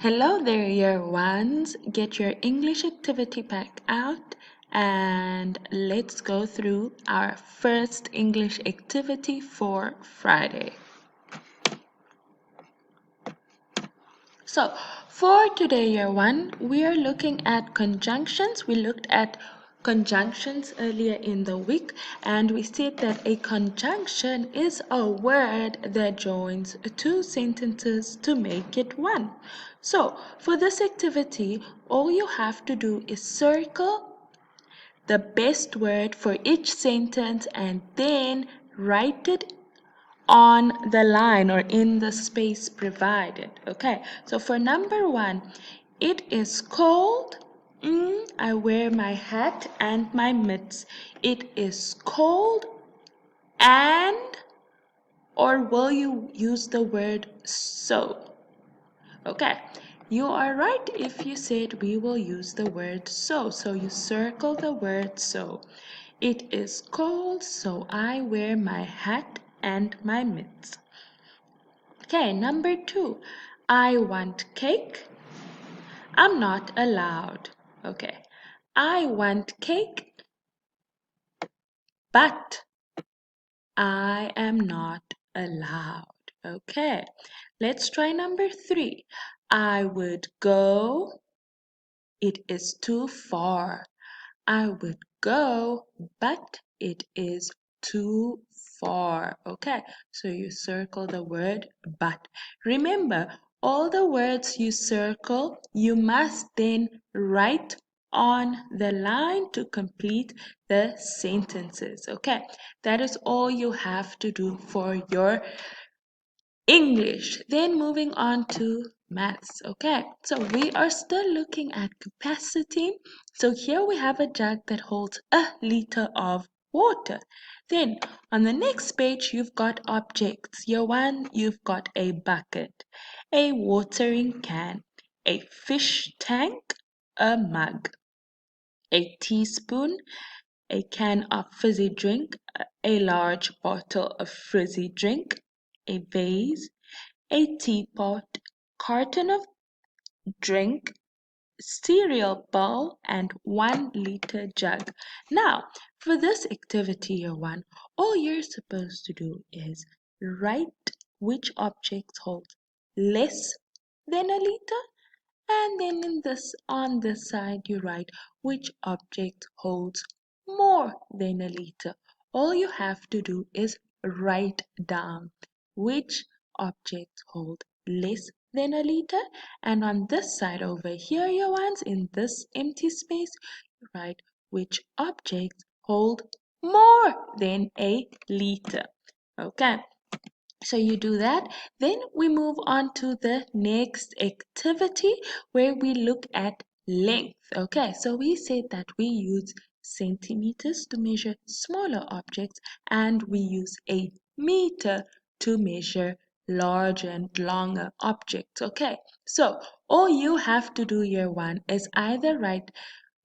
Hello there, year ones. Get your English activity pack out and let's go through our first English activity for Friday. So, for today, year one, we are looking at conjunctions. We looked at conjunctions earlier in the week, and we said that a conjunction is a word that joins two sentences to make it one. So, for this activity, all you have to do is circle the best word for each sentence and then write it on the line or in the space provided. Okay, so for number one, it is cold. I wear my hat and my mitts. It is cold and, or will you use the word so? Okay, you are right if you said we will use the word so. So you circle the word so. It is cold, so I wear my hat and my mitts. Okay, number two, I want cake. I'm not allowed. Okay, I want cake, but I am not allowed. Okay, let's try number three. I would go. It is too far. I would go, but it is too far. Okay, so you circle the word but. Remember, all the words you circle, you must then write on the line to complete the sentences. Okay, that is all you have to do for your English. Then moving on to maths. Okay, so we are still looking at capacity. So here we have a jug that holds a liter of water. Then on the next page, you've got objects. Year one, you've got a bucket, a watering can, a fish tank, a mug, a teaspoon, a can of fizzy drink, a large bottle of fizzy drink, a vase, a teapot, carton of drink, cereal bowl, and 1 liter jug. Now, for this activity year one, all you're supposed to do is write which objects hold less than a liter, and then in this on this side you write which object holds more than a liter. All you have to do is write down which objects hold less than a liter, and on this side over here, your ones, in this empty space, you write which objects hold more than a liter. Okay, so you do that. Then we move on to the next activity where we look at length. Okay, so we said that we use centimeters to measure smaller objects and we use a meter to measure larger and longer objects. Okay, so all you have to do year one is either write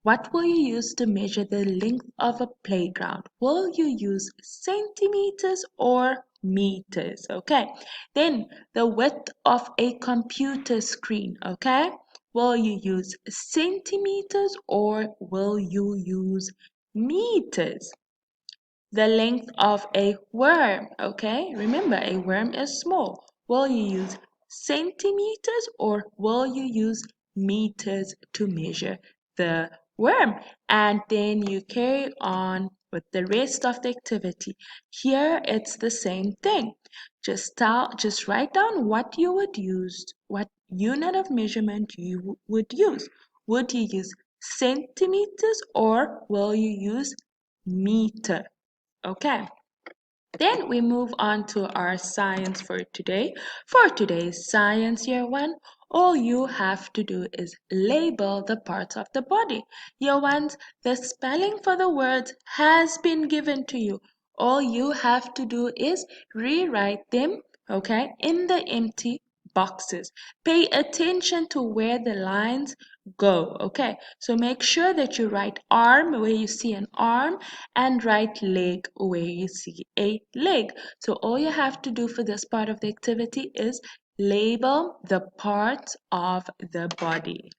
what will you use to measure the length of a playground? Will you use centimeters or meters? Okay. Then the width of a computer screen. Okay. Will you use centimeters or will you use meters? The length of a worm. Okay. Remember, a worm is small. Will you use centimeters or will you use meters to measure the worm? And then you carry on with the rest of the activity. Here it's the same thing. Just write down what you would use, what unit of measurement you would use. Would you use centimeters or will you use meter? Okay. Then we move on to our science for today. For today's science year one, all you have to do is label the parts of the body. Year ones, the spelling for the words has been given to you. All you have to do is rewrite them, okay, in the empty boxes. Pay attention to where the lines go, okay? So make sure that you write arm where you see an arm and write leg where you see a leg. So all you have to do for this part of the activity is Label the parts of the body.